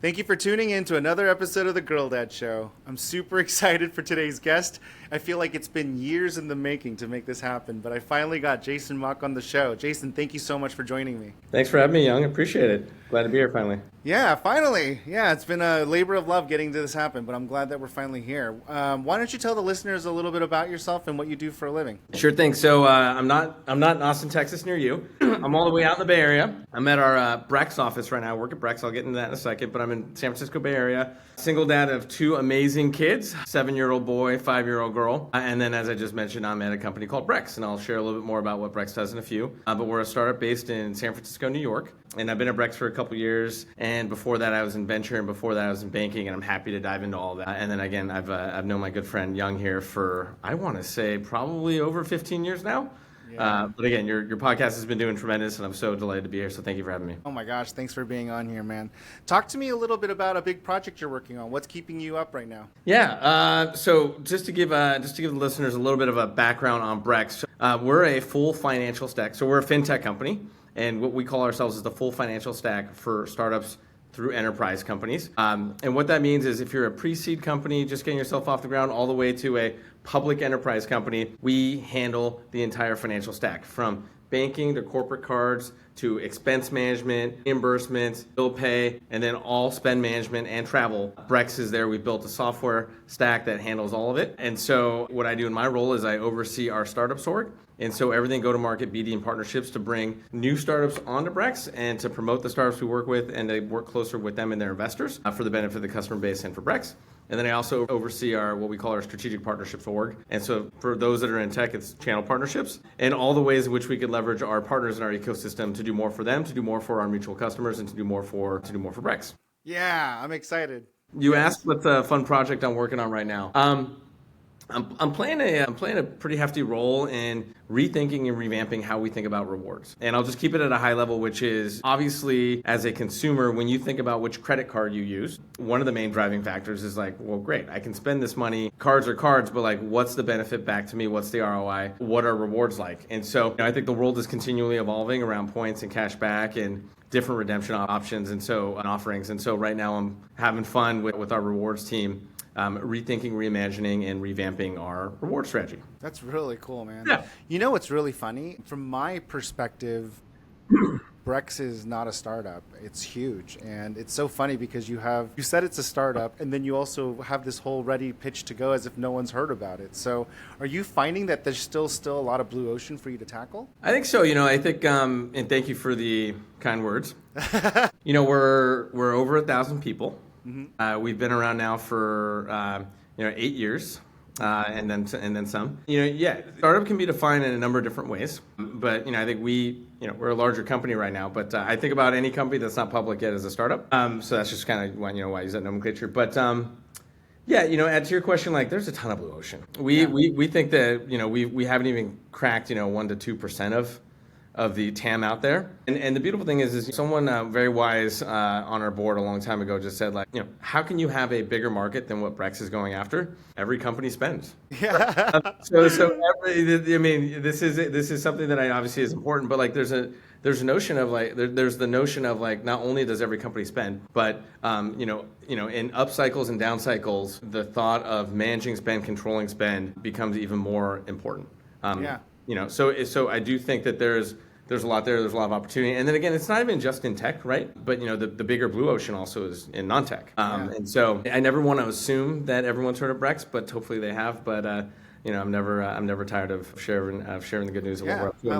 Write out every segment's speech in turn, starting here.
Thank you for tuning in to another episode of The Girl Dad Show. I'm super excited for today's guest. I feel like it's been years in the making to make this happen, but I finally got Jason Mok on the show. Jason, thank you so much for joining me. Thanks for having me, Young. Appreciate it. Glad to be here finally. Yeah, finally. Yeah, it's been a labor of love getting to this happen, but I'm glad that we're finally here. Why don't you tell the listeners a little bit about yourself and what you do for a living? Sure thing. So I'm not in Austin, Texas, near you. I'm all the way out in the Bay Area. I'm at our Brex office right now. I work at Brex. I'll get into that in a second, but I'm in San Francisco Bay Area. Single dad of two amazing kids, 7-year-old boy, 5-year-old girl. And then, as I just mentioned, I'm at a company called Brex, and I'll share a little bit more about what Brex does in a few. But we're a startup based in San Francisco, New York. And I've been at Brex for a couple years. And before that, I was in venture, and before that, I was in banking. And I'm happy to dive into all that. And then again, I've known my good friend Young here for, I want to say, probably over 15 years now. Yeah. But again, your podcast has been doing tremendous, and I'm so delighted to be here. So thank you for having me. Oh my gosh, thanks for being on here, man. Talk to me a little bit about a big project you're working on. What's keeping you up right now? Yeah. So just to give the listeners a little bit of a background on Brex, we're a full financial stack. So we're a fintech company, and what we call ourselves is the full financial stack for startups through enterprise companies. And what that means is if you're a pre-seed company, just getting yourself off the ground, all the way to a public enterprise company, we handle the entire financial stack, from banking to corporate cards to expense management, reimbursements, bill pay, and then all spend management and travel. Brex is there. We built a software stack that handles all of it. And so what I do in my role is I oversee our startups org. And so everything go-to-market, BD, and partnerships to bring new startups onto Brex and to promote the startups we work with and to work closer with them and their investors for the benefit of the customer base and for Brex. And then I also oversee our what we call our strategic partnerships org. And so for those that are in tech, it's channel partnerships and all the ways in which we could leverage our partners in our ecosystem to do more for them, to do more for our mutual customers, and to do more for Brex. Yeah, I'm excited. You asked what's a fun project I'm working on right now. I'm playing a pretty hefty role in rethinking and revamping how we think about rewards. And I'll just keep it at a high level, which is obviously as a consumer, when you think about which credit card you use, one of the main driving factors is like, well, great, I can spend this money. Cards are cards, but like, what's the benefit back to me? What's the ROI? What are rewards like? And so I think the world is continually evolving around points and cash back and different redemption options and offerings. And so right now I'm having fun with our rewards team. Rethinking, reimagining, and revamping our reward strategy. That's really cool, man. Yeah. You know what's really funny? From my perspective, Brex is not a startup. It's huge. And it's so funny because you said it's a startup, and then you also have this whole ready pitch to go as if no one's heard about it. So are you finding that there's still a lot of blue ocean for you to tackle? I think so. I think, and thank you for the kind words. We're over 1,000 people. Mm-hmm. We've been around now for 8 years, and then some. Startup can be defined in a number of different ways, but I think we're a larger company right now. But I think about any company that's not public yet as a startup. So that's just kind of why I use that nomenclature. But add to your question, like there's a ton of blue ocean. We think that we haven't even cracked 1% to 2% of the TAM out there. And the beautiful thing is someone very wise on our board a long time ago just said, like, how can you have a bigger market than what Brex is going after? Every company spends. Yeah. This is something that obviously is important, but like there's a notion of like there's the notion of like not only does every company spend, but in up cycles and down cycles, the thought of managing spend, controlling spend becomes even more important. So I do think that there's a lot there. There's a lot of opportunity. And then again, it's not even just in tech, right? But the bigger blue ocean also is in non-tech. And so I never want to assume that everyone's heard of Brex, but hopefully they have. But I'm never tired of sharing the good news of what we're up to.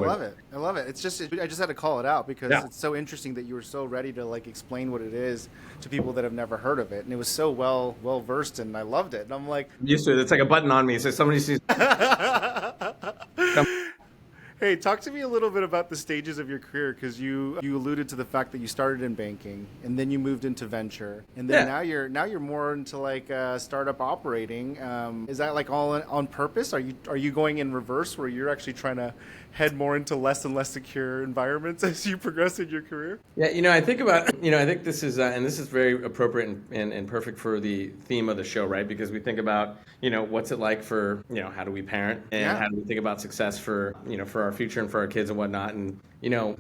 I love it. It's just I just had to call it out because it's so interesting that you were so ready to like explain what it is to people that have never heard of it, and it was so well versed, and I loved it. And I'm like, I'm used to it. It's like a button on me. So somebody sees. Hey, talk to me a little bit about the stages of your career, because you alluded to the fact that you started in banking and then you moved into venture, and then now you're more into like startup operating. Is that like all on purpose? Are you going in reverse where you're actually trying to head more into less and less secure environments as you progress in your career? Yeah, I think about I think this is and this is very appropriate and perfect for the theme of the show, right? Because we think about what's it like for how do we parent and how do we think about success for for our future and for our kids and whatnot, and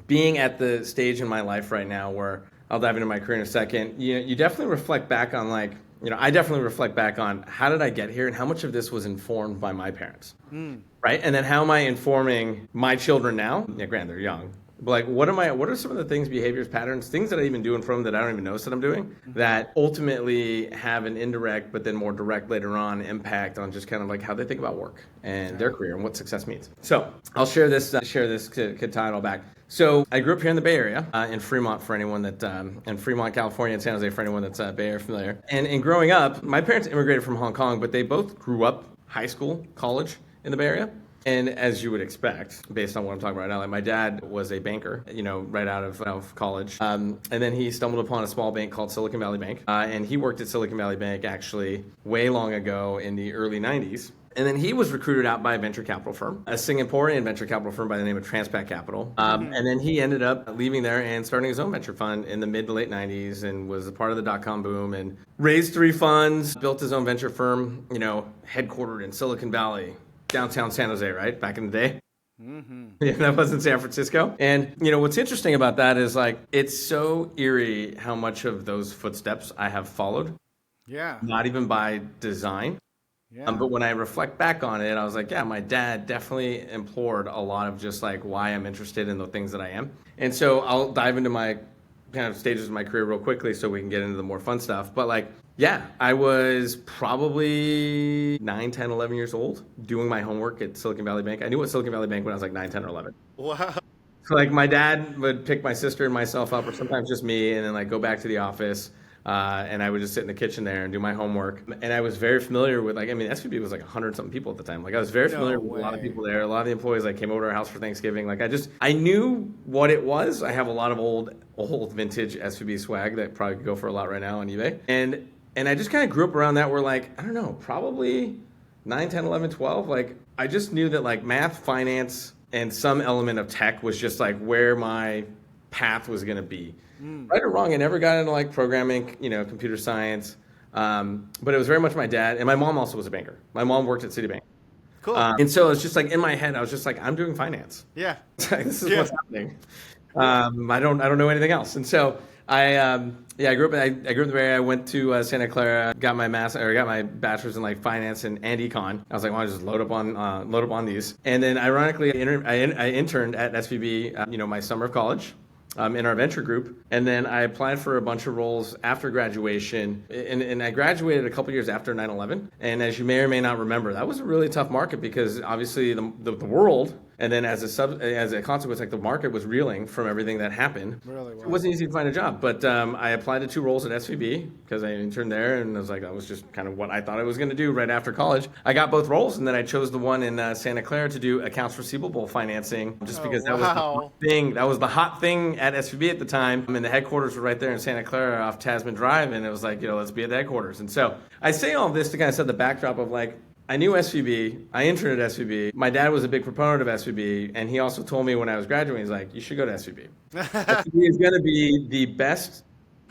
being at the stage in my life right now where I'll dive into my career in a second. You definitely reflect back on like, I definitely reflect back on how did I get here and how much of this was informed by my parents, right? And then how am I informing my children now? Yeah, granted, they're young. But like, what are some of the things, behaviors, patterns, things that I even do in front of them that I don't even notice that I'm doing that ultimately have an indirect, but then more direct later on impact on just kind of like how they think about work and their career and what success means. So I'll share this to tie it all back. So I grew up here in the Bay Area, in Fremont for anyone that, in Fremont, California, and San Jose for anyone that's Bay Area familiar. And in growing up, my parents immigrated from Hong Kong, but they both grew up high school, college in the Bay Area. And as you would expect, based on what I'm talking about right now, like my dad was a banker, right out of college. And then he stumbled upon a small bank called Silicon Valley Bank. And he worked at Silicon Valley Bank actually way long ago in the early 90s. And then he was recruited out by a venture capital firm, a Singaporean venture capital firm by the name of Transpac Capital. And then he ended up leaving there and starting his own venture fund in the mid to late 90s and was a part of the dot-com boom and raised 3 funds, built his own venture firm, headquartered in Silicon Valley, downtown San Jose, right? Back in the day. Yeah, that was in San Francisco. And, what's interesting about that is like, it's so eerie how much of those footsteps I have followed. Yeah. Not even by design. Yeah. But when I reflect back on it, I was like, yeah, my dad definitely implored a lot of just like why I'm interested in the things that I am. And so I'll dive into my kind of stages of my career real quickly so we can get into the more fun stuff. But like, yeah, I was probably 9, 10, 11 years old doing my homework at Silicon Valley Bank. I knew what Silicon Valley Bank when I was like 9, 10, or 11. Wow. So like my dad would pick my sister and myself up, or sometimes just me, and then like go back to the office. And I would just sit in the kitchen there and do my homework. And I was very familiar with SVB was like 100-something people at the time. Like I was very familiar with a lot of people there. A lot of the employees came over to our house for Thanksgiving. Like I knew what it was. I have a lot of old vintage SVB swag that probably could go for a lot right now on eBay. And I just kind of grew up around that where like, I don't know, probably 9, 10, 11, 12. Like I just knew that like math, finance, and some element of tech was just like where my path was going to be. Right or wrong, I never got into like programming, computer science. But it was very much my dad. And my mom also was a banker. My mom worked at Citibank. Cool. And so it's just like in my head, I was just like, I'm doing finance. Yeah. This is what's happening. I don't know anything else. And so I grew up in the Bay Area. I went to Santa Clara, got my bachelor's in like finance and econ. I was like, well, I'll just load up on these. And then ironically, I interned at SVB, my summer of college. In our venture group. And then I applied for a bunch of roles after graduation. And I graduated a couple years after 9/11. And as you may or may not remember, that was a really tough market because obviously the world, and then as a consequence, like the market was reeling from everything that happened. Really was. It wasn't easy to find a job. But I applied to 2 roles at SVB because I interned there. And I was like, that was just kind of what I thought I was going to do right after college. I got both roles. And then I chose the one in Santa Clara to do accounts receivable financing just because that was the hot thing. That was the hot thing at SVB at the time. And the headquarters were right there in Santa Clara off Tasman Drive. And it was like, let's be at the headquarters. And so I say all this to kind of set the backdrop of like, I knew SVB. I interned at SVB. My dad was a big proponent of SVB. And he also told me when I was graduating, he's like, you should go to SVB. SVB is going to be the best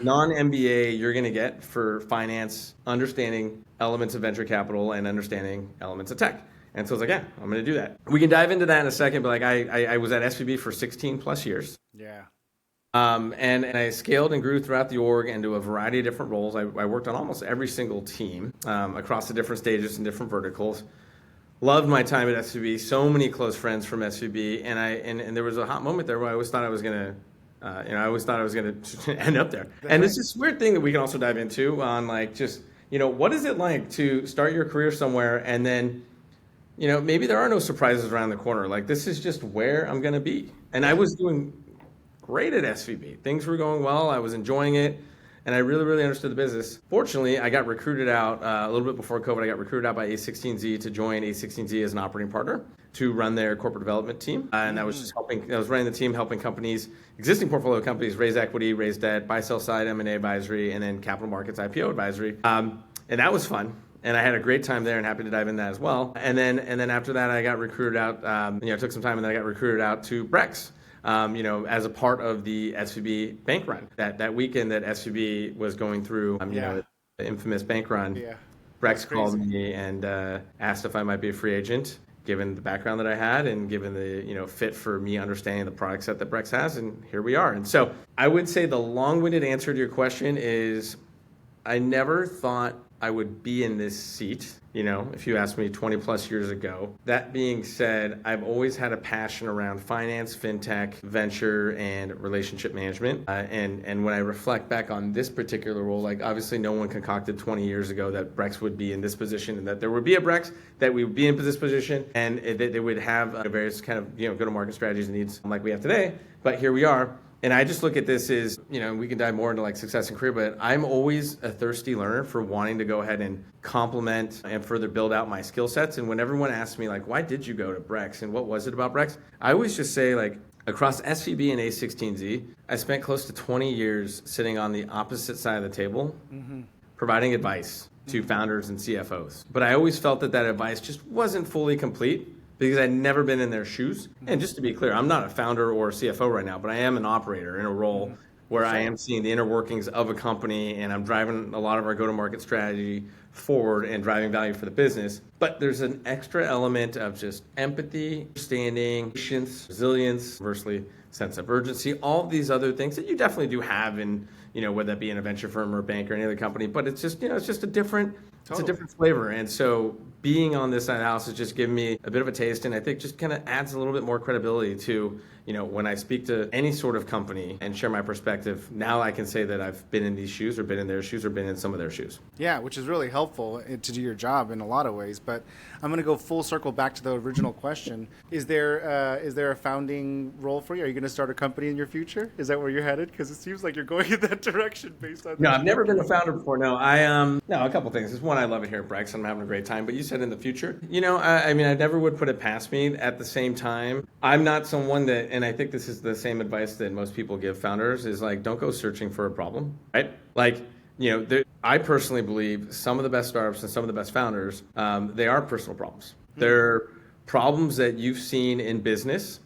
non-MBA you're going to get for finance, understanding elements of venture capital and understanding elements of tech. And so I was like, yeah, I'm going to do that. We can dive into that in a second, but like I was at SVB for 16 plus years. Yeah. And I scaled and grew throughout the org into a variety of different roles. I worked on almost every single team across the different stages and different verticals. Loved my time at SVB. So many close friends from SVB, and there was a hot moment there where I always thought I was gonna, end up there. And it's this weird thing that we can also dive into on like just what is it like to start your career somewhere and then maybe there are no surprises around the corner. Like this is just where I'm gonna be. And I was doing great at SVB. Things were going well. I was enjoying it. And I really, really understood the business. Fortunately, I got recruited out a little bit before COVID. I got recruited out by A16Z to join A16Z as an operating partner to run their corporate development team. And I was just I was running the team, helping companies, existing portfolio companies, raise equity, raise debt, buy, sell side, M&A advisory, and then capital markets, IPO advisory. And that was fun. And I had a great time there and happy to dive in that as well. And then after that, I got recruited out, took some time and then I got recruited out to Brex. As a part of the SVB bank run. That weekend that SVB was going through, the infamous bank run, Brex called me and asked if I might be a free agent. given the background that I had and given the, fit for me understanding the product set that Brex has, and here we are. And so I would say the long-winded answer to your question is I never thought I would be in this seat, if you asked me 20 plus years ago. That being said, I've always had a passion around finance, fintech, venture, and relationship management. And when I reflect back on this particular role, like obviously no one concocted 20 years ago that Brex would be in this position and that there would be a Brex, that we would be in this position, and that they would have various kind of, go-to-market strategies and needs like we have today. But here we are. And I just look at this as, we can dive more into like success and career, but I'm always a thirsty learner for wanting to go ahead and complement and further build out my skill sets. And when everyone asks me like, why did you go to Brex and what was it about Brex? I always just say like, across SVB and A16Z, I spent close to 20 years sitting on the opposite side of the table, providing advice to founders and CFOs. But I always felt that advice just wasn't fully complete, because I'd never been in their shoes. And just to be clear, I'm not a founder or a CFO right now, but I am an operator in a role where I am seeing the inner workings of a company, and I'm driving a lot of our go-to-market strategy forward and driving value for the business. But there's an extra element of just empathy, understanding, patience, resilience, conversely, sense of urgency, all these other things that you definitely do have in, whether that be in a venture firm or a bank or any other company, but it's just, it's just a different, It's a different flavor. And so being on this side of the house has just given me a bit of a taste, and I think just kind of adds a little bit more credibility to, when I speak to any sort of company and share my perspective. Now I can say that I've been in these shoes or been in their shoes or been in some of their shoes. Yeah, which is really helpful to do your job in a lot of ways. But I'm going to go full circle back to the original question. Is there a founding role for you? Are you going to start a company in your future? Is that where you're headed? Because it seems like you're going in that direction based on. No, I've never been a founder before. No, a couple things. There's one, I love it here at Brex, and I'm having a great time. But you said in the future, I never would put it past me. At the same time, I'm not someone that, and I think this is the same advice that most people give founders, is like, don't go searching for a problem, right? Like, I personally believe some of the best startups and some of the best founders, they are personal problems. They're problems that you've seen in business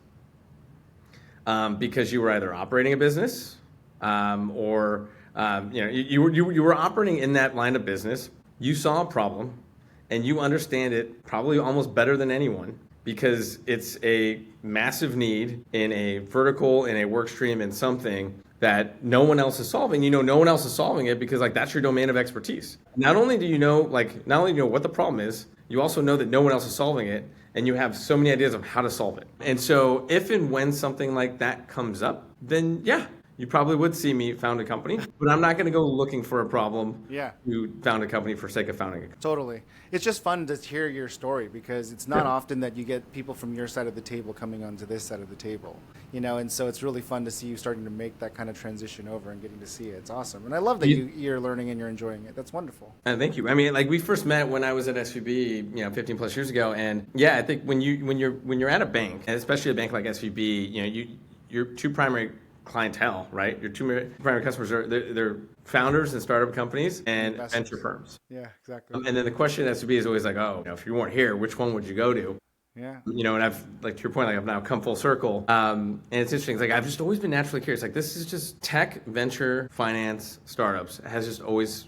because you were either operating a business or you were operating in that line of business. You saw a problem and you understand it probably almost better than anyone, because it's a massive need in a vertical, in a work stream, in something that no one else is solving. No one else is solving it because that's your domain of expertise. Not only do you know what the problem is, you also know that no one else is solving it, and you have so many ideas of how to solve it. And so if and when something like that comes up, then yeah, you probably would see me found a company, but I'm not going to go looking for a problem to found a company for sake of founding a company. Totally. It's just fun to hear your story, because it's not often that you get people from your side of the table coming onto this side of the table, and so it's really fun to see you starting to make that kind of transition over and getting to see it. It's awesome. And I love that you're learning and you're enjoying it. That's wonderful. Thank you. We first met when I was at SVB, 15 plus years ago. And I think when you're at a bank, and especially a bank like SVB, your two primary clientele, right? Your two primary customers they're founders and startup companies and investors. Venture firms. Yeah, exactly. And then the question at SVB is always like, if you weren't here, which one would you go to? Yeah. And I've, to your point, I've now come full circle. And it's interesting. It's I've just always been naturally curious. This is just tech, venture, finance, startups. It has just always,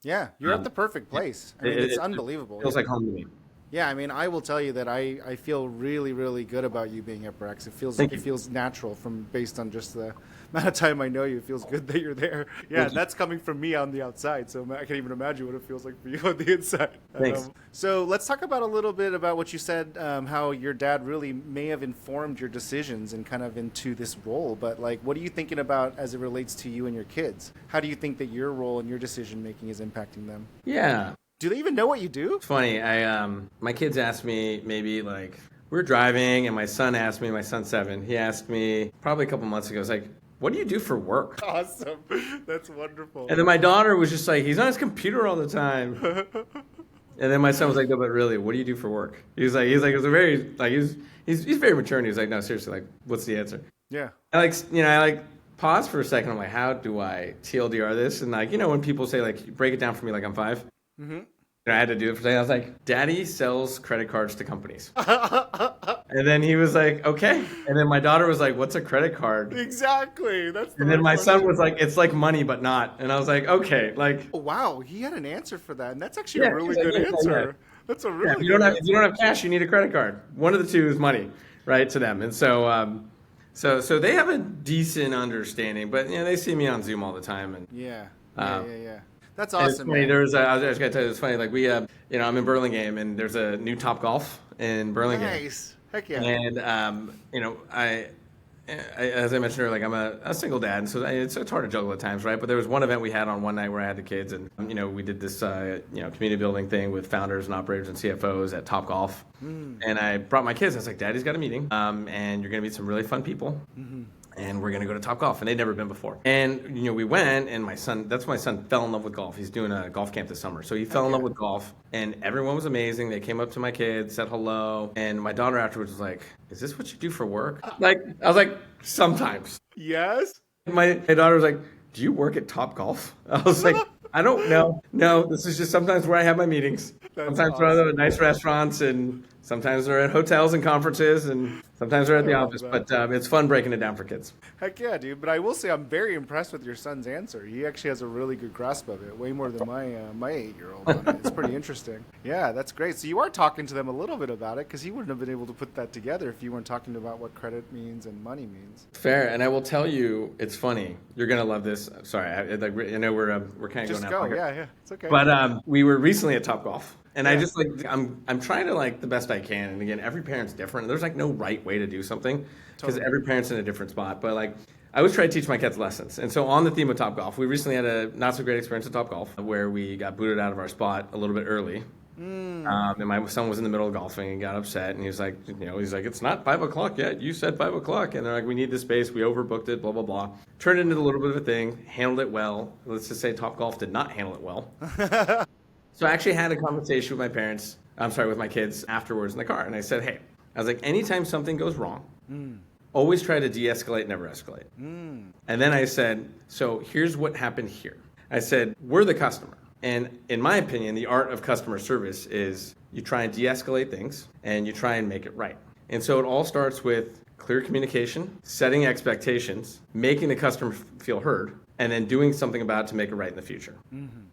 Yeah, you're at the perfect place. It's unbelievable. It feels like home to me. Yeah, I will tell you that I feel really, really good about you being at Brex. It feels natural based on just the amount of time I know you. It feels good that you're there. Yeah, that's coming from me on the outside, so I can't even imagine what it feels like for you on the inside. Thanks. So let's talk about a little bit about what you said, how your dad really may have informed your decisions and kind of into this role. But what are you thinking about as it relates to you and your kids? How do you think that your role and your decision making is impacting them? Yeah. Do they even know what you do? It's funny. My kids asked me maybe we're driving, and my son asked me, my son's 7, he asked me probably a couple months ago, what do you do for work? Awesome. That's wonderful. And then my daughter was just he's on his computer all the time. And then my son was like, no, but really, what do you do for work? It was a very, he's very mature, and he was like, no, seriously, what's the answer? Yeah. I pause for a second. I'm like, how do I TLDR this? And when people say break it down for me I'm 5. Mm-hmm. I had to do it for a second. I was like, Daddy sells credit cards to companies. And then he was like, okay. And then my daughter was like, what's a credit card? Exactly. And then my son was like, it's like money, but not. And I was like, okay. Oh, wow. He had an answer for that. And that's actually a really good answer. That's a Yeah, really good if you answer. don't have cash, you need a credit card. One of the two is money, right, to them. And so they have a decent understanding, but they see me on Zoom all the time, and Yeah, yeah, uh, yeah, yeah. That's and it's awesome, funny. man. I was gonna tell you, it's funny. Like I'm in Burlingame, and there's a new Top Golf in Burlingame, Nice. Heck yeah. and as I mentioned earlier, like I'm a single dad, and so it's hard to juggle at times, right? But there was one event we had on one night where I had the kids, and we did this community building thing with founders and operators and CFOs at Top Golf, and I brought my kids. I was like, Daddy's got a meeting, and you're gonna meet some really fun people. And we're gonna go to Top Golf, and they'd never been before. And we went, and my son fell in love with golf. He's doing a golf camp this summer, so he fell in love with golf, and everyone was amazing. They came up to my kids, said hello, and my daughter afterwards was like, "Is this what you do for work?" Like I was like, "Sometimes." Yes. My daughter was like, "Do you work at Top Golf?" I was like, "I don't know. No, this is just sometimes where I have my meetings. That's Sometimes we're at nice restaurants, and sometimes we're at hotels and conferences, and sometimes we're at the office. that. But it's fun breaking it down for kids." Heck yeah, dude. But I will say I'm very impressed with your son's answer. He actually has a really good grasp of it, way more than my 8-year-old on it. It's pretty interesting. Yeah, that's great. So you are talking to them a little bit about it, because he wouldn't have been able to put that together if you weren't talking about what credit means and money means. Fair, and I will tell you, it's funny. You're gonna love this. Sorry, I know we're kind of Just going go. out. Yeah, it's okay. But we were recently at Top Golf, and I just I'm trying to the best I can. And again, every parent's different. There's no right way to do something because every parent's in a different spot. But I always try to teach my kids lessons. And so on the theme of Top Golf, we recently had a not so great experience at Top Golf where we got booted out of our spot a little bit early. And my son was in the middle of golfing and got upset, and he was like, it's not 5 o'clock yet. You said 5 o'clock, and they're like, we need this space. We overbooked it. Blah blah blah. Turned it into a little bit of a thing. Handled it well. Let's just say Top Golf did not handle it well. So I actually had a conversation with with my kids afterwards in the car, and I said, hey, I was like, anytime something goes wrong, always try to de-escalate, never escalate. And then I said, so here's what happened here. I said, we're the customer. And in my opinion, the art of customer service is you try and de-escalate things and you try and make it right. And so it all starts with clear communication, setting expectations, making the customer feel heard, and then doing something about it to make it right in the future.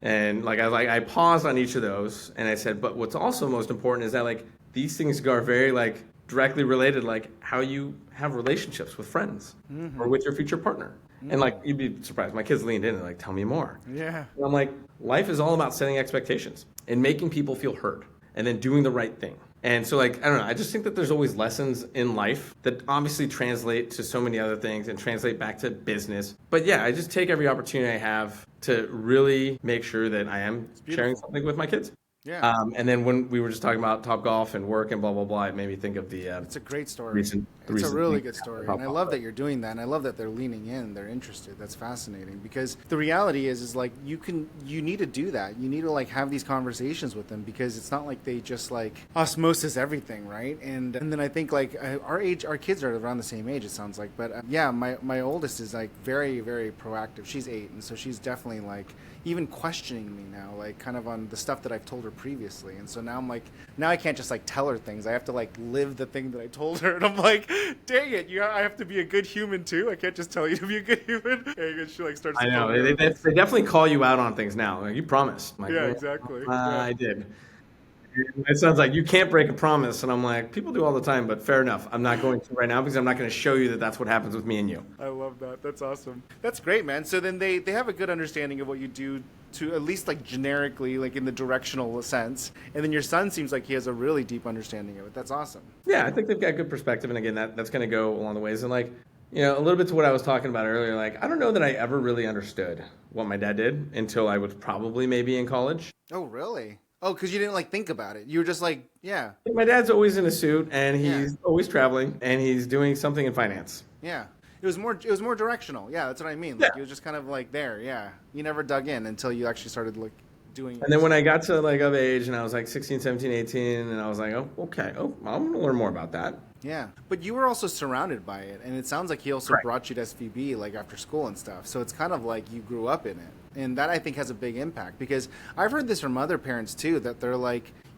And I paused on each of those and I said, but what's also most important is that these things are very directly related, how you have relationships with friends or with your future partner. And you'd be surprised. My kids leaned in and tell me more. Yeah. And I'm like, life is all about setting expectations and making people feel heard and then doing the right thing. And so I don't know, I just think that there's always lessons in life that obviously translate to so many other things and translate back to business. But yeah, I just take every opportunity I have to really make sure that I am sharing something with my kids. Yeah. And then when we were just talking about Top Golf and work and blah, blah, blah, it made me think of the... It's a great story. It's a really good story. And I love that you're doing that. And I love that they're leaning in. They're interested. That's fascinating. Because the reality is you need to do that. You need to have these conversations with them, because it's not like they just osmosis everything, right? And then I think our kids are around the same age, it sounds like. But yeah, my oldest is very, very proactive. She's 8. And so she's definitely even questioning me now, kind of on the stuff that I've told her previously. And so now I'm now I can't just tell her things. I have to live the thing that I told her. And I'm like, dang it, I have to be a good human too. I can't just tell you to be a good human. And she starts. I know they definitely call you out on things now. You promised. Yeah, exactly. I did. It sounds like you can't break a promise, and I'm like, people do all the time, but fair enough. I'm not going to right now because I'm not going to show you that that's what happens with me and you. I love that. That's awesome. That's great, man. So then they have a good understanding of what you do, to at least generically, in the directional sense. And then your son seems like he has a really deep understanding of it. That's awesome. Yeah, I think they've got good perspective, and again, that's going to go along the ways. And a little bit to what I was talking about earlier. I don't know that I ever really understood what my dad did until I was probably maybe in college. Oh, really? Oh, because you didn't think about it. You were just yeah. My dad's always in a suit, and he's always traveling, and he's doing something in finance. Yeah. It was more directional. Yeah, that's what I mean. It was just kind of there. Yeah. You never dug in until you actually started doing. And then when I got to of age, and I was 16, 17, 18, and I was oh, okay. Oh, I'm gonna learn more about that. Yeah, but you were also surrounded by it, and it sounds like he also brought you to SVB after school and stuff. So it's kind of you grew up in it, and that I think has a big impact, because I've heard this from other parents too, that they're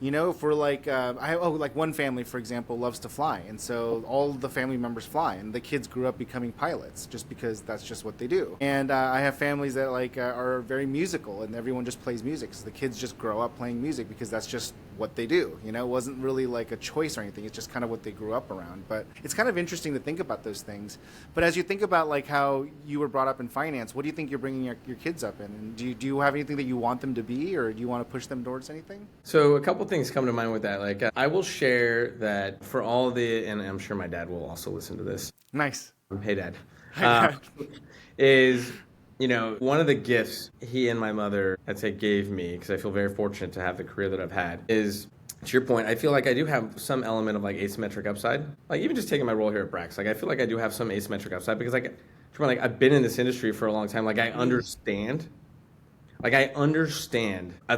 You know, for like, like one family, for example, loves to fly. And so all the family members fly, and the kids grew up becoming pilots just because that's just what they do. And I have families that like are very musical, and everyone just plays music. So the kids just grow up playing music because that's just what they do. You know, it wasn't really like a choice or anything. It's just kind of what they grew up around. But it's kind of interesting to think about those things. But as you think about like how you were brought up in finance, what do you think you're bringing your kids up in? And do you have anything that you want them to be, or do you want to push them towards anything? So a couple things come to mind with that. Like I will share that for all and I'm sure my dad will also listen to this. Nice. Hey, Dad. Hi, Dad. Is, one of the gifts he and my mother, I'd say, gave me, because I feel very fortunate to have the career that I've had, is, to your point, I feel like I do have some element of like asymmetric upside. Like even just taking my role here at Brex, like I feel like I do have some asymmetric upside because like I've been in this industry for a long time. Like I understand, I'd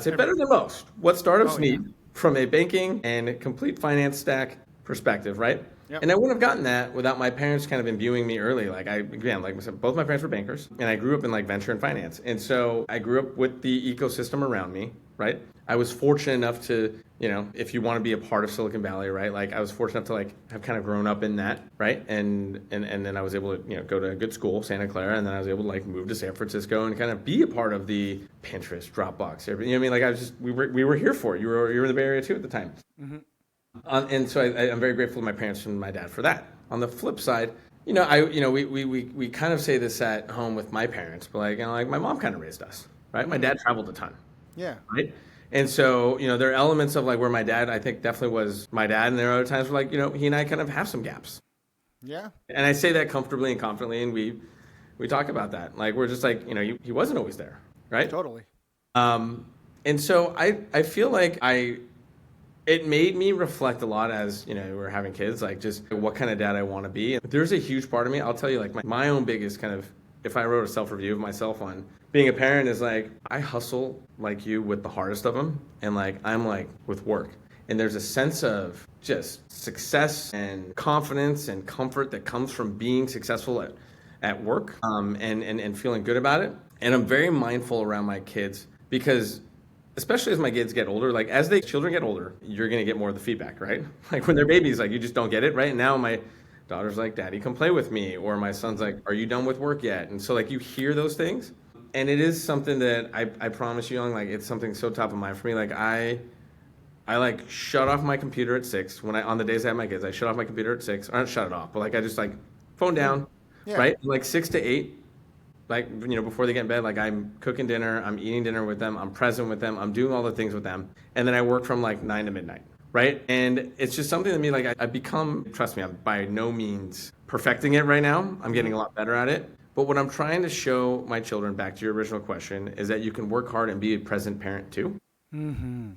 say better than most, what startups need from a banking and complete finance stack perspective, right? Yep. And I wouldn't have gotten that without my parents kind of imbuing me early. Like like I said, both my parents were bankers, and I grew up in like venture and finance. And so I grew up with the ecosystem around me, right? I was fortunate enough to, if you want to be a part of Silicon Valley, right? Like I was fortunate enough to like have kind of grown up in that, right? And then I was able to, go to a good school, Santa Clara, and then I was able to like move to San Francisco and kind of be a part of the Pinterest, Dropbox, everything. You know what I mean? Like we were here for it. You were in the Bay Area too at the time. Mm-hmm. And so I'm very grateful to my parents and my dad for that. On the flip side, we kind of say this at home with my parents, but like my mom kind of raised us, right? My dad traveled a ton. Yeah. Right. And so, there are elements of like where my dad, I think definitely was my dad. And there are other times where like, he and I kind of have some gaps. Yeah. And I say that comfortably and confidently. And we talk about that. Like, we're just like, he wasn't always there. Right. Totally. And so I feel like it made me reflect a lot as, we're having kids, like just what kind of dad I want to be. And there's a huge part of me, I'll tell you, like my own biggest kind of, if I wrote a self-review of myself on being a parent is like, I hustle like you with the hardest of them. And like, I'm like with work. And there's a sense of just success and confidence and comfort that comes from being successful at work and feeling good about it. And I'm very mindful around my kids because especially as my kids get older, like as children get older, you're going to get more of the feedback, right? Like when they're babies, like you just don't get it, right? And now my daughter's like, Daddy, come play with me. Or my son's like, are you done with work yet? And so like you hear those things. And it is something that I promise you, Young, like it's something so top of mind for me. Like I like shut off my computer at 6 on the days I have my kids. I shut off my computer at 6. Or not shut it off, but like I just like phone down, right? Like 6 to 8, like before they get in bed, like I'm cooking dinner, I'm eating dinner with them, I'm present with them, I'm doing all the things with them, and then I work from like 9 to midnight, right? And it's just something to me like I've become. Trust me, I'm by no means perfecting it right now. I'm getting a lot better at it. But what I'm trying to show my children, back to your original question, is that you can work hard and be a present parent too. Mm-hmm.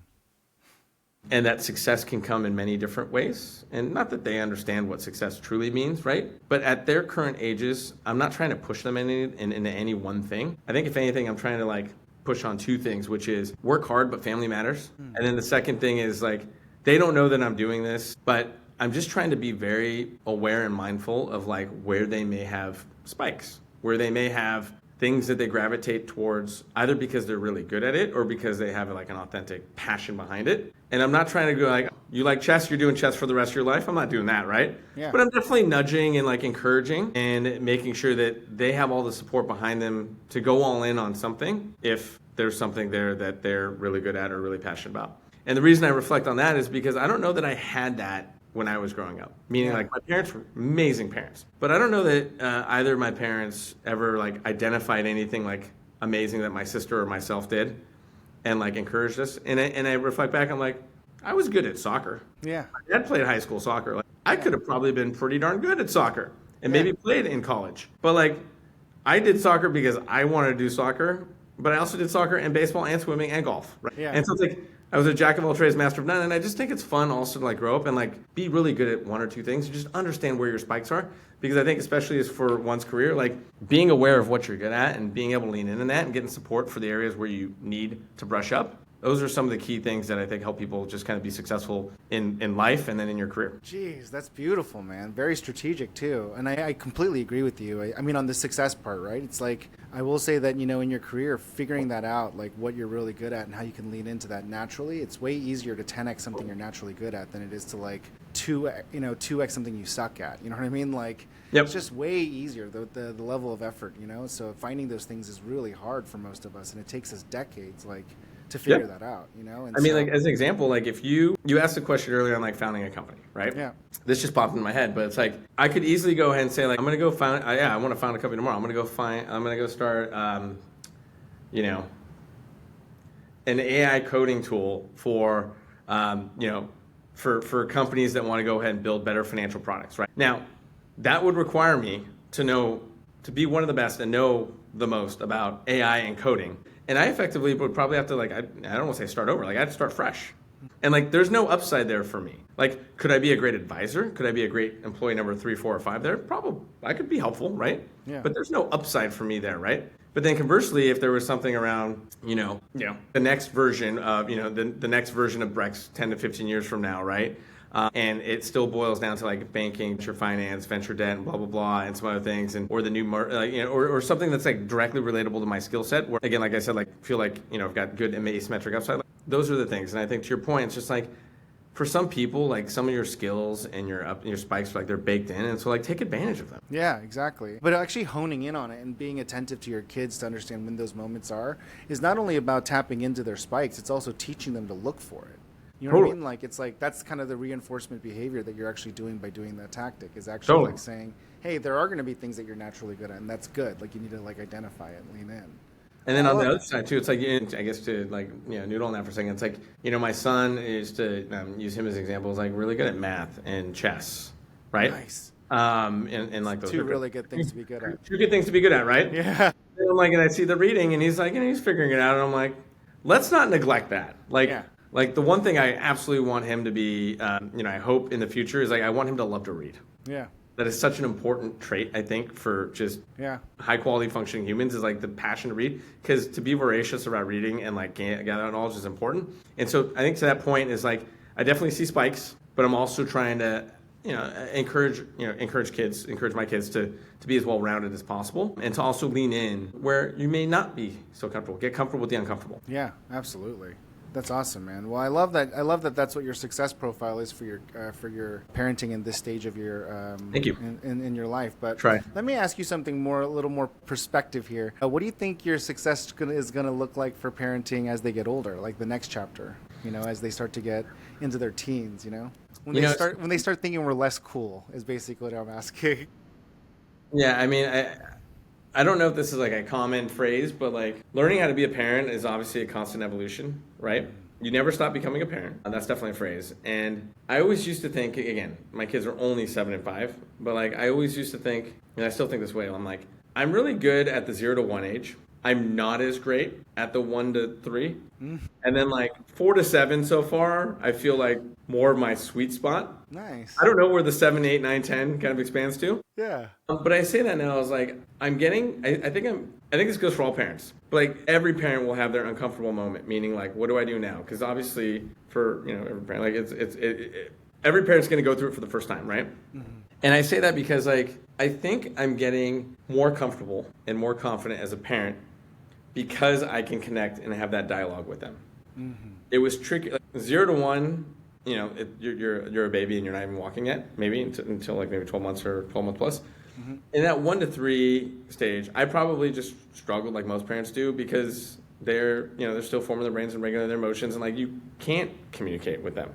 And that success can come in many different ways. And not that they understand what success truly means, right? But at their current ages, I'm not trying to push them into any one thing. I think if anything, I'm trying to like push on two things, which is work hard, but family matters. Mm-hmm. And then the second thing is like, they don't know that I'm doing this, but I'm just trying to be very aware and mindful of like where they may have spikes, where they may have things that they gravitate towards either because they're really good at it or because they have like an authentic passion behind it. And I'm not trying to go like, you like chess, you're doing chess for the rest of your life. I'm not doing that, right? Yeah. But I'm definitely nudging and like encouraging and making sure that they have all the support behind them to go all in on something if there's something there that they're really good at or really passionate about. And the reason I reflect on that is because I don't know that I had that when I was growing up. Meaning like my parents were amazing parents. But I don't know that either of my parents ever like identified anything like amazing that my sister or myself did and like encouraged us. And I reflect back, I'm like, I was good at soccer. Yeah. My dad played high school soccer. Like, I could have probably been pretty darn good at soccer and maybe played in college. But like I did soccer because I wanted to do soccer, but I also did soccer and baseball and swimming and golf. Right? Yeah. And so it's like, I was a jack of all trades, master of none, and I just think it's fun also to like grow up and like be really good at one or two things and just understand where your spikes are. Because I think especially as for one's career, like being aware of what you're good at and being able to lean into that and getting support for the areas where you need to brush up those are some of the key things that I think help people just kind of be successful in life and then in your career. Jeez, that's beautiful, man. Very strategic too. And I completely agree with you. I mean, on the success part, right? It's like, I will say that, in your career, figuring that out, like what you're really good at and how you can lean into that naturally, it's way easier to 10x something you're naturally good at than it is to like 2x something you suck at. You know what I mean? Like, Yep. It's just way easier, the level of effort, So finding those things is really hard for most of us, and it takes us decades, like, to figure that out, And I mean, like, as an example, like if you asked a question earlier on like founding a company, right? Yeah. This just popped into my head, but it's like I could easily go ahead and say like I'm gonna go I want to found a company tomorrow. I'm gonna go start an AI coding tool for for companies that want to go ahead and build better financial products, right? Now, that would require me to be one of the best and know the most about AI and coding. And I effectively would probably have to I don't want to say start over, like I'd start fresh. And like there's no upside there for me. Like, could I be a great advisor? Could I be a great employee number 3, 4, or 5 there? Probably. I could be helpful, right? Yeah. But there's no upside for me there, right? But then conversely, if there was something around, the next version of, the next version of Brex 10 to 15 years from now, right? And it still boils down to like banking, venture finance, venture debt, and blah blah blah, and some other things, or the new, or something that's like directly relatable to my skill set. Where again, like I said, like feel like I've got good asymmetric upside. Like, those are the things, and I think to your point, it's just like for some people, like some of your skills and your spikes, like they're baked in, and so like take advantage of them. Yeah, exactly. But actually honing in on it and being attentive to your kids to understand when those moments are is not only about tapping into their spikes, it's also teaching them to look for it. You know what I mean? Like, it's like, that's kind of the reinforcement behavior that you're actually doing by doing that tactic is actually like saying, hey, there are going to be things that you're naturally good at, and that's good. Like, you need to like identify it and lean in. And then on the other side too, it's like, I guess to like, noodle on that for a second. It's like, my son is to use him as an example, is like really good at math and chess, right? Nice. And like those two really good things to be good at. Two good things to be good at, right? Yeah. And I'm like, and I see the reading, and he's like, he's figuring it out, and I'm like, let's not neglect that. Like, like the one thing I absolutely want him to be, I hope in the future is like I want him to love to read. Yeah. That is such an important trait, I think, for just high quality functioning humans is like the passion to read. Because to be voracious about reading and like gather knowledge is important. And so I think to that point is like I definitely see spikes, but I'm also trying to encourage my kids to be as well rounded as possible, and to also lean in where you may not be so comfortable. Get comfortable with the uncomfortable. Yeah, absolutely. That's awesome, man. Well, I love that that's what your success profile is for your parenting in this stage of your Thank you. in your life. But let me ask you something a little more perspective here. What do you think your success is going to look like for parenting as they get older, like the next chapter? As they start to get into their teens. When they start thinking we're less cool is basically what I'm asking. Yeah, I mean, I don't know if this is like a common phrase, but like learning how to be a parent is obviously a constant evolution, right? You never stop becoming a parent. That's definitely a phrase. And I always used to think, again, my kids are only 7 and 5, but like I always used to think, and I still think this way, I'm like, I'm really good at the 0 to 1 age. I'm not as great at the 1 to 3. And then like 4 to 7 so far, I feel like more of my sweet spot. Nice. I don't know where the 7, 8, 9, 10 kind of expands to. Yeah. But I say that now, I was like, I think this goes for all parents. But like every parent will have their uncomfortable moment, meaning like, what do I do now? Because obviously for, every parent, like every parent's going to go through it for the first time, right? Mm-hmm. And I say that because like, I think I'm getting more comfortable and more confident as a parent because I can connect and have that dialogue with them. Mm-hmm. It was tricky. Like 0 to 1, you're a baby and you're not even walking yet, maybe until like maybe 12 months or 12 months plus. Mm-hmm. In that 1 to 3 stage, I probably just struggled like most parents do because they're still forming their brains and regulating their emotions, and like you can't communicate with them,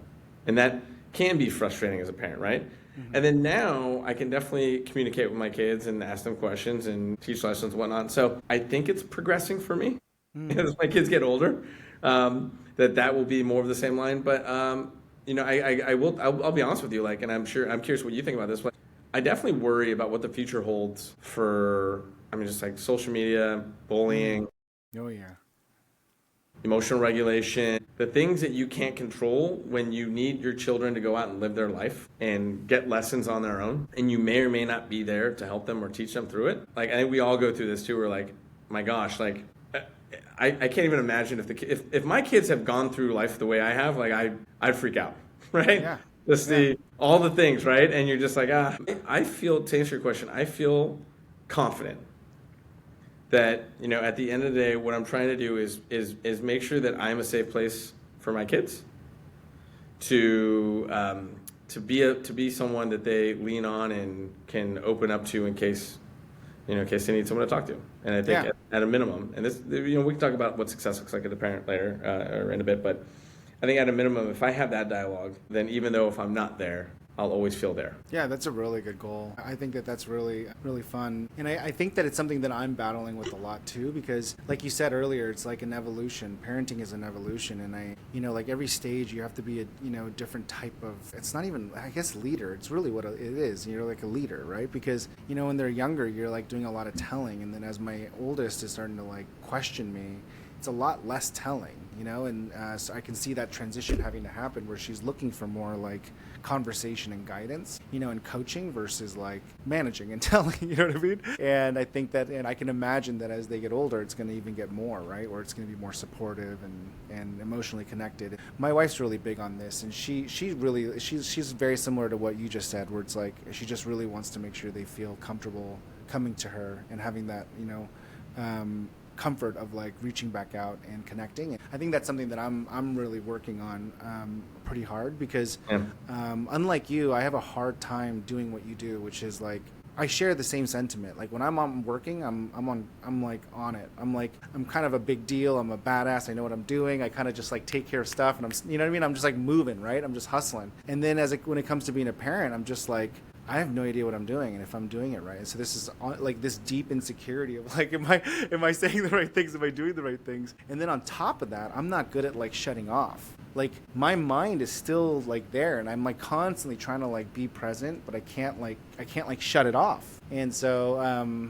and that can be frustrating as a parent, right? Mm-hmm. And then now I can definitely communicate with my kids and ask them questions and teach lessons and whatnot. So I think it's progressing for me as my kids get older. That will be more of the same line. But I'll be honest with you, like, and I'm curious what you think about this. But I definitely worry about what the future holds for, just like social media, bullying. Oh yeah. Emotional regulation, the things that you can't control when you need your children to go out and live their life and get lessons on their own, and you may or may not be there to help them or teach them through it. Like, I think we all go through this too. We're like, my gosh, like, I can't even imagine if my kids have gone through life the way I have, like I'd freak out, right? Yeah. Just all the things, right? And you're just like, I feel, to answer your question, I feel confident that, at the end of the day, what I'm trying to do is make sure that I'm a safe place for my kids to be someone that they lean on and can open up to in case they need someone to talk to. And I think at a minimum, and this, we can talk about what success looks like as a parent later or in a bit, but I think at a minimum, if I have that dialogue, then even though if I'm not there, I'll always feel there. Yeah, that's a really good goal. I think that that's really, really fun. And I think that it's something that I'm battling with a lot too, because like you said earlier, it's like an evolution. Parenting is an evolution. And like every stage you have to be a, different type of, it's not even, I guess, leader. It's really what it is. You're like a leader, right? Because, when they're younger, you're like doing a lot of telling. And then as my oldest is starting to like question me, it's a lot less telling, and so I can see that transition having to happen where she's looking for more like conversation and guidance, and coaching versus like managing and telling, you know what I mean? And I think that, and I can imagine that as they get older, it's going to even get more, right? Where it's going to be more supportive and emotionally connected. My wife's really big on this, and she's very similar to what you just said, where it's like she just really wants to make sure they feel comfortable coming to her and having that, comfort of like reaching back out and connecting. I think that's something that I'm really working on pretty hard because unlike you, I have a hard time doing what you do, which is like I share the same sentiment. Like when I'm working, I'm like on it. I'm kind of a big deal. I'm a badass. I know what I'm doing. I kind of just like take care of stuff, and you know what I mean? I'm just like moving, right? I'm just hustling. And then when it comes to being a parent, I'm just like, I have no idea what I'm doing and if I'm doing it right. And so this is like this deep insecurity of like, am I saying the right things? Am I doing the right things? And then on top of that, I'm not good at like shutting off. Like my mind is still like there, and I'm like constantly trying to like be present, but I can't shut it off. And so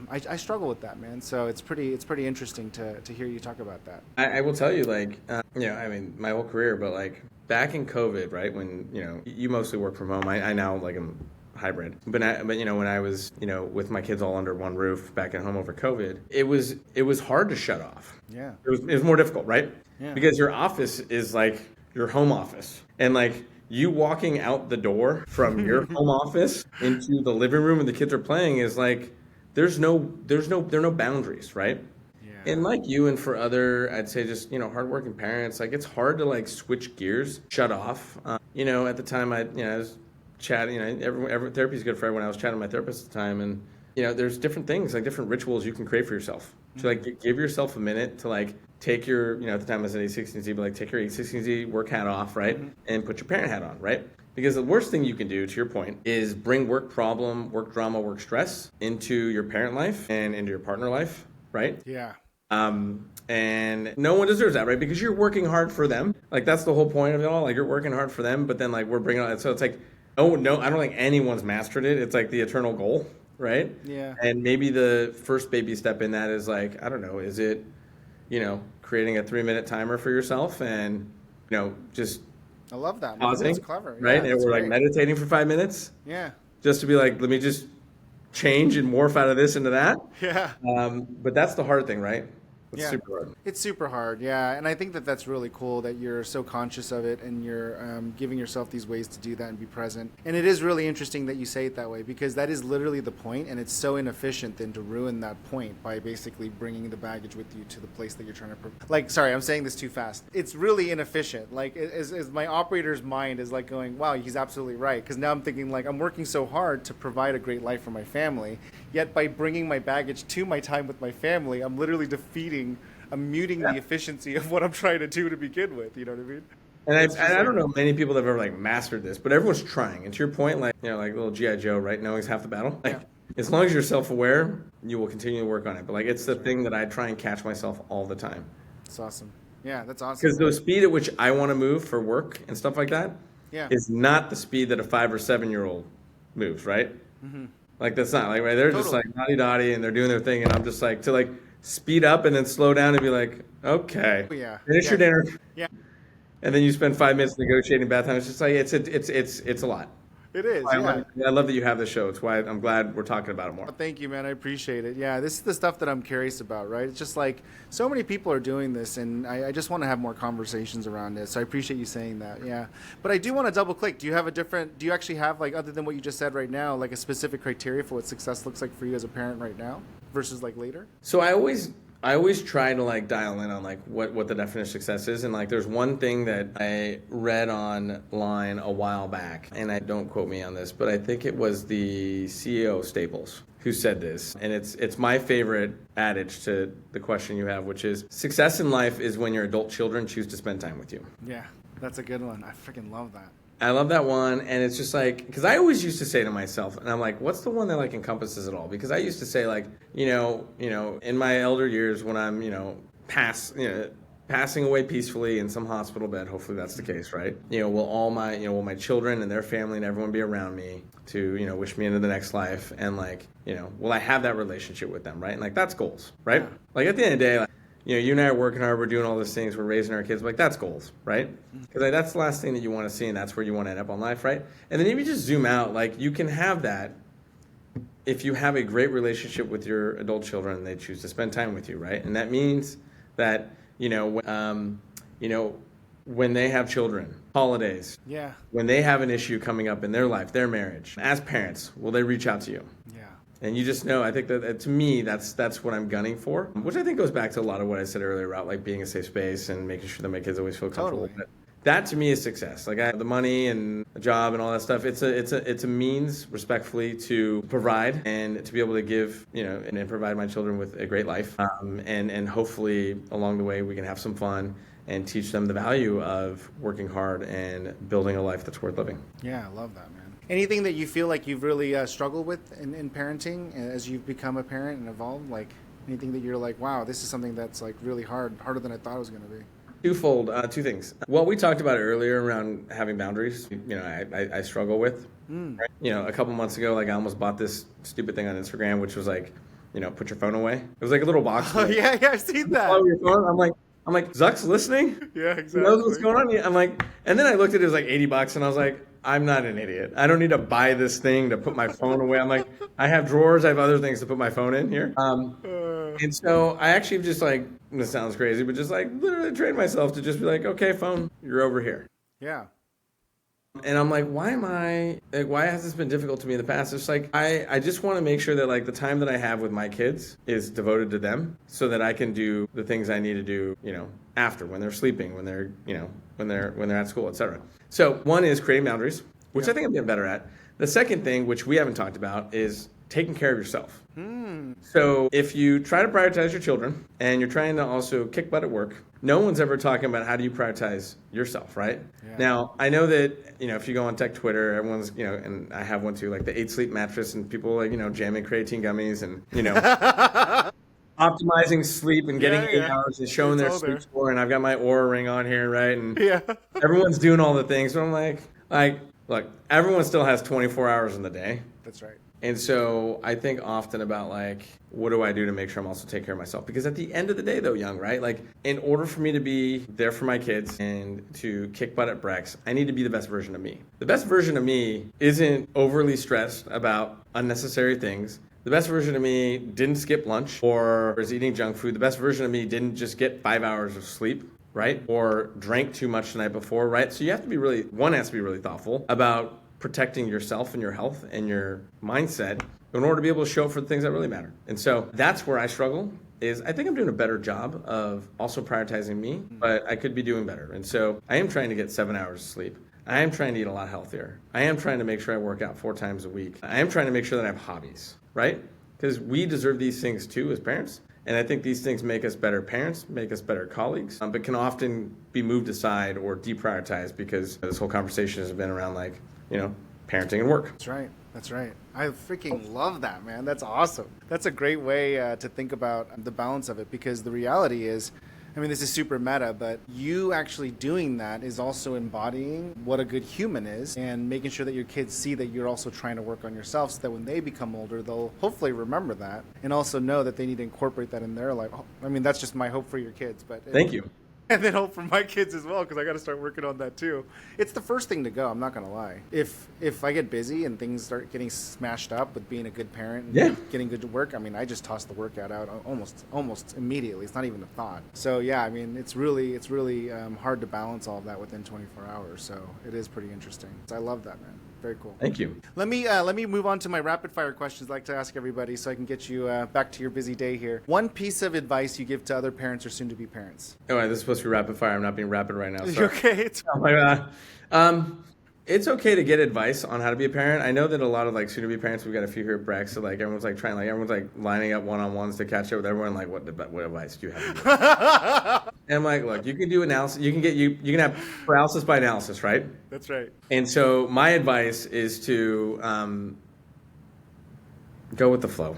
I struggle with that, man. So it's pretty interesting to hear you talk about that. I will tell you, like, my whole career, but like back in COVID, right? When, you mostly work from home. I now like am hybrid, but when I was with my kids all under one roof back at home over COVID, it was hard to shut off. Yeah, it was more difficult, right? Yeah, because your office is like your home office, and like you walking out the door from your home office into the living room and the kids are playing is like there are no boundaries, right? Yeah. And like you and for other, I'd say just hardworking parents, like it's hard to like switch gears, shut off. At the time I was chatting, every therapy is good for everyone. I was chatting with my therapist at the time, and there's different things, like different rituals you can create for yourself. To like give yourself a minute to like take your, at the time I was at A16Z, but like take your A16Z work hat off, right? And put your parent hat on, right? Because the worst thing you can do, to your point, is bring work problem, work drama, work stress into your parent life and into your partner life, right? Yeah. And no one deserves that, right? Because you're working hard for them. Like that's the whole point of it all. Like you're working hard for them, but then like we're bringing on, so it's like, oh no, I don't think anyone's mastered it. It's like the eternal goal, right? Yeah. And maybe the first baby step in that is like, I don't know, is it, creating a 3-minute timer for yourself and, just I love that. Pausing, that's clever. right? Yeah, and we're great. like meditating for 5 minutes. Yeah. Just to be like, let me just change and morph out of this into that. Yeah. But that's the hard thing, right? It's super hard. It's super hard, yeah. And I think that that's really cool that you're so conscious of it and you're giving yourself these ways to do that and be present. And it is really interesting that you say it that way because that is literally the point, and it's so inefficient then to ruin that point by basically bringing the baggage with you to the place that you're trying to... sorry, I'm saying this too fast. It's really inefficient. Like, as my operator's mind is like going, wow, he's absolutely right. Because now I'm thinking like, I'm working so hard to provide a great life for my family, yet by bringing my baggage to my time with my family, I'm literally I'm muting the efficiency of what I'm trying to do to begin with. You know what I mean? And I don't know many people that have ever like mastered this, but everyone's trying. And to your point, like like little G.I. Joe, right? Knowing's half the battle. Like as long as you're self-aware, you will continue to work on it. But like it's the thing that I try and catch myself all the time. That's awesome. Yeah, that's awesome. Because the speed at which I want to move for work and stuff like that is not the speed that a 5 or 7-year-old moves, right? Mm-hmm. Like that's not like right. They're just like naughty and they're doing their thing, and I'm just like to like speed up and then slow down and be like, okay, finish your dinner. Yeah. And then you spend 5 minutes negotiating bath time. It's just like it's a lot. It is, I love that you have this show. It's why I'm glad we're talking about it more. Thank you, man. I appreciate it. Yeah, this is the stuff that I'm curious about, right? It's just like so many people are doing this, and I just want to have more conversations around it. So I appreciate you saying that. Yeah, but I do want to double click. Do you actually have, like, other than what you just said right now, like a specific criteria for what success looks like for you as a parent right now versus like later? So I always try to like dial in on like what the definition of success is, and like there's one thing that I read online a while back, and I don't quote me on this, but I think it was the CEO of Staples who said this, and it's my favorite adage to the question you have, which is success in life is when your adult children choose to spend time with you. Yeah, that's a good one. I freaking love that. I love that one, and it's just like, because I always used to say to myself, and I'm like, what's the one that like encompasses it all? Because I used to say like, in my elder years when I'm, passing away peacefully in some hospital bed, hopefully that's the case, right? Will my children and their family and everyone be around me to, wish me into the next life, and like, will I have that relationship with them, right? And like that's goals, right? Yeah. Like at the end of the day, like, you and I are working hard, we're doing all these things, we're raising our kids, like that's goals, right? Because like, that's the last thing that you want to see, and that's where you want to end up on life, right? And then if you just zoom out, like you can have that if you have a great relationship with your adult children and they choose to spend time with you, right? And that means that, when they have children, holidays, yeah, when they have an issue coming up in their life, their marriage, as parents, will they reach out to you? Yeah. And you just know, I think that to me, that's what I'm gunning for, which I think goes back to a lot of what I said earlier about like being a safe space and making sure that my kids always feel comfortable. Totally. That to me is success. Like I have the money and a job and all that stuff. It's a means, respectfully, to provide and to be able to give, and provide my children with a great life. And hopefully along the way we can have some fun and teach them the value of working hard and building a life that's worth living. Yeah, I love that, man. Anything that you feel like you've really struggled with in parenting as you've become a parent and evolved? Like anything that you're like, wow, this is something that's like really harder than I thought it was going to be? Twofold, two things. What we talked about earlier around having boundaries, I struggle with. Right? A couple months ago, like I almost bought this stupid thing on Instagram, which was like, put your phone away. It was like a little box. Oh yeah, I've seen that. I'm like, Zuck's listening? Yeah, exactly. He knows what's going on. I'm like, and then I looked at it, it was like $80, and I was like, I'm not an idiot. I don't need to buy this thing to put my phone away. I'm like, I have drawers. I have other things to put my phone in here. And so I actually just like, this sounds crazy, but just like literally trained myself to just be like, okay, phone, you're over here. Yeah. And I'm like, why has this been difficult to me in the past? It's like, I just want to make sure that like the time that I have with my kids is devoted to them so that I can do the things I need to do, after, when they're sleeping, when they're, when they're at school, etc. So one is creating boundaries, which I think I'm getting better at. The second thing, which we haven't talked about, is taking care of yourself. So if you try to prioritize your children and you're trying to also kick butt at work, no one's ever talking about how do you prioritize yourself, right? Yeah. Now, I know that, if you go on tech Twitter, everyone's, and I have one too, like the 8 Sleep mattress, and people like, jamming creatine gummies and, optimizing sleep and getting 8 hours and showing their sleep score. And I've got my Oura ring on here, right? And everyone's doing all the things. So I'm like, look, everyone still has 24 hours in the day. That's right. And so I think often about like, what do I do to make sure I'm also taking care of myself? Because at the end of the day though, Young, right? Like in order for me to be there for my kids and to kick butt at Brex, I need to be the best version of me. The best version of me isn't overly stressed about unnecessary things. The best version of me didn't skip lunch or is eating junk food. The best version of me didn't just get 5 hours of sleep, right? Or drank too much the night before, right? So you have to be one has to be really thoughtful about protecting yourself and your health and your mindset in order to be able to show up for the things that really matter. And so that's where I struggle, is I think I'm doing a better job of also prioritizing me, but I could be doing better. And so I am trying to get 7 hours of sleep. I am trying to eat a lot healthier. I am trying to make sure I work out 4 times a week. I am trying to make sure that I have hobbies, right? Because we deserve these things too as parents. And I think these things make us better parents, make us better colleagues, but can often be moved aside or deprioritized because this whole conversation has been around like, parenting and work. That's right. I freaking love that, man. That's awesome. That's a great way to think about the balance of it, because the reality is, this is super meta, but you actually doing that is also embodying what a good human is and making sure that your kids see that you're also trying to work on yourself so that when they become older, they'll hopefully remember that and also know that they need to incorporate that in their life. That's just my hope for your kids. But Thank you. And then hope for my kids as well, because I got to start working on that too. It's the first thing to go. I'm not gonna lie. If I get busy and things start getting smashed up with being a good parent and getting good to work, I mean, I just toss the workout out almost immediately. It's not even a thought. So yeah, I mean, it's really hard to balance all of that within 24 hours. So it is pretty interesting. So I love that, man. Very cool. Thank you. Let me move on to my rapid fire questions I'd like to ask everybody so I can get you back to your busy day here. One piece of advice you give to other parents or soon to be parents. Oh, this is supposed to be rapid fire. I'm not being rapid right now. Sorry. Okay. It's okay to get advice on how to be a parent. I know that a lot of like soon to be parents, we've got a few here at Brex, so like everyone's like trying, like everyone's like lining up one-on-ones to catch up with everyone. Like, what advice do you have? And I'm like, look, you can do analysis. You can have paralysis by analysis, right? That's right. And so my advice is to go with the flow.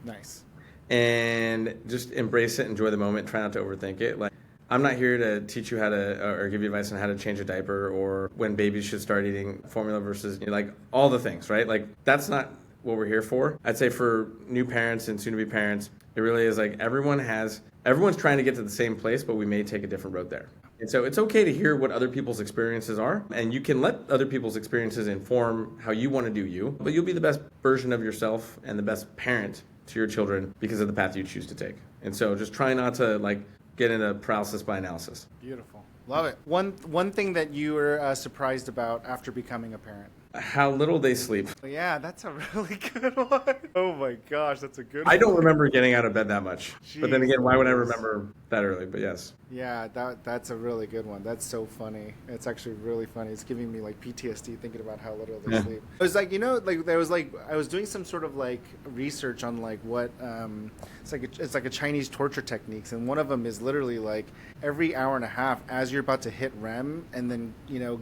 Nice. And just embrace it, enjoy the moment, try not to overthink it. Like, I'm not here to teach you how to, or give you advice on how to change a diaper or when babies should start eating formula versus, like all the things, right? Like that's not what we're here for. I'd say for new parents and soon to be parents, it really is like everyone's trying to get to the same place, but we may take a different road there. And so it's okay to hear what other people's experiences are, and you can let other people's experiences inform how you want to do you, but you'll be the best version of yourself and the best parent to your children because of the path you choose to take. And so just try not to like get into paralysis by analysis. Beautiful. Love it. One thing that you were surprised about after becoming a parent. How little they sleep. Yeah, that's a really good one. Oh my gosh, that's a good one. I don't remember getting out of bed that much. Jeez, but then again, why would I remember that early? But yes. Yeah, that's a really good one. That's so funny. It's actually really funny. It's giving me like PTSD thinking about how little they sleep. It was like, I was doing some sort of like research on like what it's like a Chinese torture techniques, and one of them is literally like every hour and a half as you're about to hit REM and then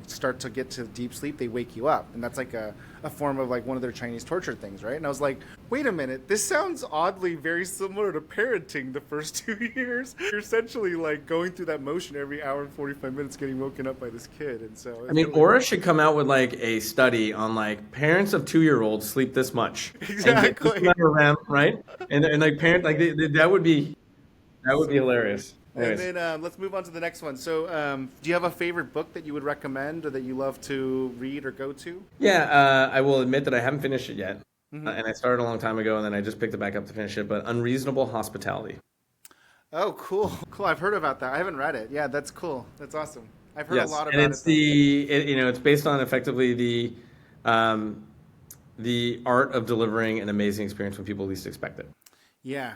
start to get to deep sleep, they wake you up, and that's like a form of like one of their Chinese torture things, right? And I was like, wait a minute, this sounds oddly very similar to parenting the first 2 years. You're essentially like going through that motion every hour and 45 minutes getting woken up by this kid. And so I mean, really Aura should come out with like a study on like parents of 2-year-olds sleep this much. Exactly. And REM, right? And like parent, like that would be hilarious. Anyways. And then let's move on to the next one. So do you have a favorite book that you would recommend or that you love to read or go to? Yeah, I will admit that I haven't finished it yet. Mm-hmm. And I started a long time ago, and then I just picked it back up to finish it. But Unreasonable Hospitality. Oh, cool. Cool. I've heard about that. I haven't read it. Yeah, that's cool. That's awesome. I've heard a lot about it. And it's it's based on effectively the art of delivering an amazing experience when people least expect it. Yeah.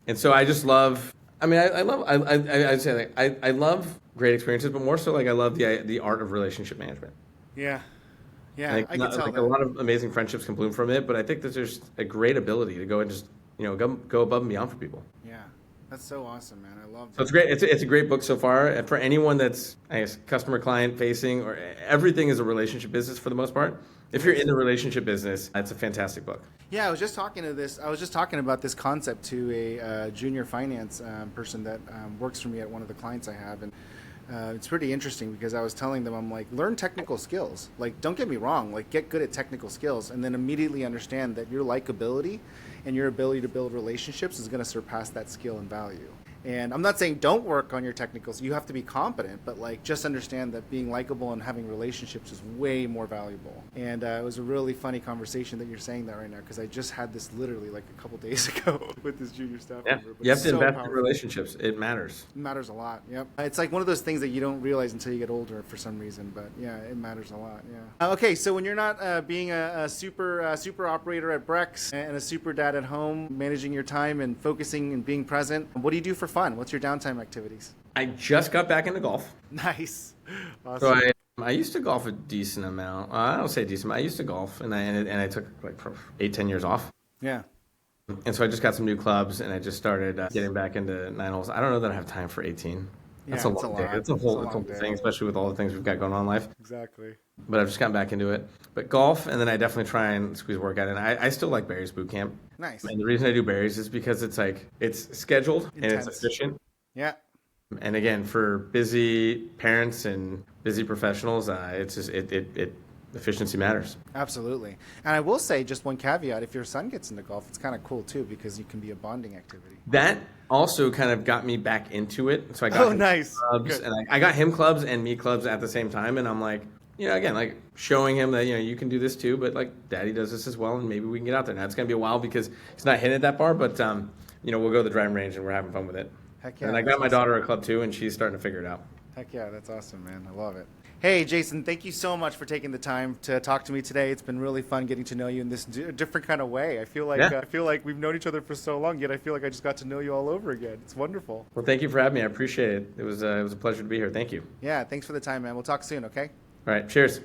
And so I just love... I mean, I love great experiences, but more so like I love the art of relationship management. Yeah, yeah, I can tell that. A lot of amazing friendships can bloom from it, but I think that there's a great ability to go and just go above and beyond for people. Yeah, that's so awesome, man. I love that. So it's great. It's a great book so far. And for anyone that's customer client facing, or everything is a relationship business for the most part. If you're in the relationship business, it's a fantastic book. Yeah, I was just talking about this concept to a junior finance person that works for me at one of the clients I have, and it's pretty interesting because I was telling them, I'm like, learn technical skills. Like, don't get me wrong, like get good at technical skills, and then immediately understand that your likability and your ability to build relationships is going to surpass that skill and value. And I'm not saying don't work on your technicals. You have to be competent, but like just understand that being likable and having relationships is way more valuable. And it was a really funny conversation that you're saying that right now, because I just had this literally like a couple days ago with this junior staff member. You have to invest in relationships. It matters. It matters a lot. Yep. It's like one of those things that you don't realize until you get older for some reason. But yeah, it matters a lot. Yeah. Okay, so when you're not being a super operator at Brex and a super dad at home, managing your time and focusing and being present, what do you do for fun? What's your downtime activities? I just got back into golf. Nice. Awesome. So I used to golf a decent amount. I don't say decent, but I used to golf, and I took like 8-10 years off. Yeah. And so I just got some new clubs, and I just started getting back into 9 holes. I don't know that I have time for 18. That's a long day. It's a whole thing, especially with all the things we've got going on in life. Exactly. But I've just gotten back into it. But golf, and then I definitely try and squeeze workout in. I still like Barry's boot camp. Nice. And the reason I do Barry's is because it's scheduled and it's efficient. Yeah. And again, for busy parents and busy professionals, it efficiency matters. Absolutely. And I will say just one caveat, if your son gets into golf, it's kind of cool too, because you can be a bonding activity. That also kind of got me back into it. So I got him nice. clubs, Good. and I got him clubs and me clubs at the same time. And I'm like, again, like showing him that, you can do this too, but like daddy does this as well. And maybe we can get out there. Now it's going to be a while because he's not hitting it that far, but we'll go to the driving range and we're having fun with it. Heck yeah. And I got my daughter a club too, and she's starting to figure it out. Heck yeah, that's awesome, man. I love it. Hey, Jason, thank you so much for taking the time to talk to me today. It's been really fun getting to know you in this different kind of way. I feel like we've known each other for so long, yet I feel like I just got to know you all over again. It's wonderful. Well, thank you for having me. I appreciate it. It was a pleasure to be here. Thank you. Yeah, thanks for the time, man. We'll talk soon, okay? All right. Cheers.